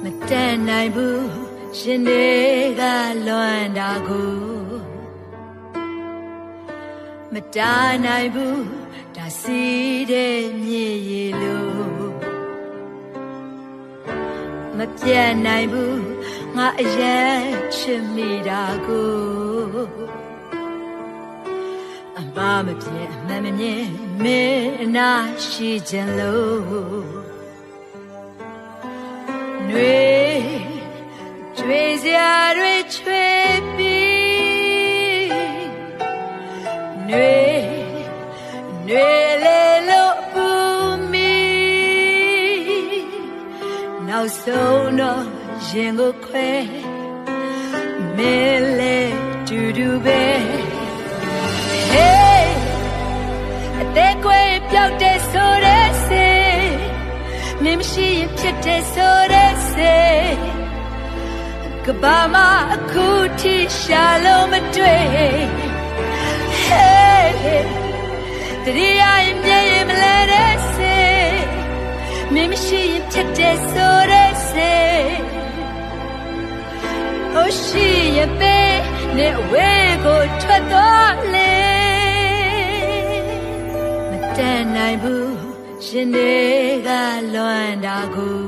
မတန်နိုင်ဘူးရှင်တွေကလွမ်းတာကိုမတားနိုင်ဘူးဒါစီတဲ့မြေရီလို့မပြတ်နိုင်ဘူးငါအရင်ချစ်မိတာကိုအမမပြတ်အမှန်မမြင်မင်းအနာရှိခြင်းလို့နှွေကြွေစရာတွေချွေပြီးနှွေလေလို့ပူမီနောက်ဆုံးတော့ရင်ကိုခွဲမင်းလေတူတူပဲဟေးအသေးကွယ်ပြောက်တဲ့ဆိုတဲ့စေမင်းမရှိရင်ဖြစ်တဲ့ဆိုတဲ့စေကဘာမအခုထိရှာလို့မတွေ့ဟေးတရီးရင်မြဲရင်မလဲတဲ့စေမင်းမရှိရင်ဖြစ်တဲ့ဆိုတဲ့စေဟိုရှိရဲ့ပဲနဲ့အဝေးကိုထွက်သွားလေမတန်နိုင်ဘူးရှင်တွေကလွမ်းတာကို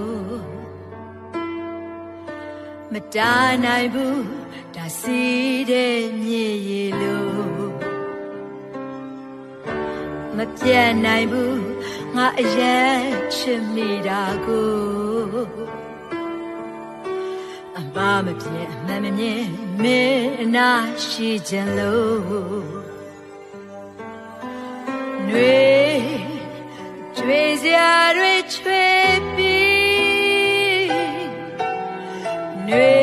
မတားနိုင်ဘူးဒါစီတဲ့မြေရီလို့မပြတ်နိုင်ဘူးငါအရင်ချစ်မိတာကိုအမမပြတ်အမှန်မမြင်မင်းအနာရှိခြင်းလို့နှွေကြွေစရာတွေချွေပြီးနှွေ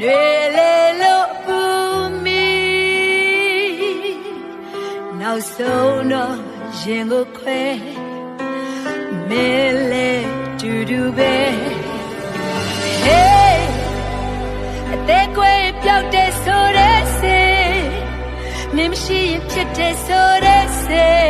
လေလို့ပူမီနောက်ဆုံးတော့ရင်ကိုခွဲမင်းလေတူတူပဲဟေးအသေးကွယ်ပြောက်တဲ့ဆိုတဲ့စေမင်းမရှိရင်ဖြစ်တဲ့ဆိုတဲ့စေ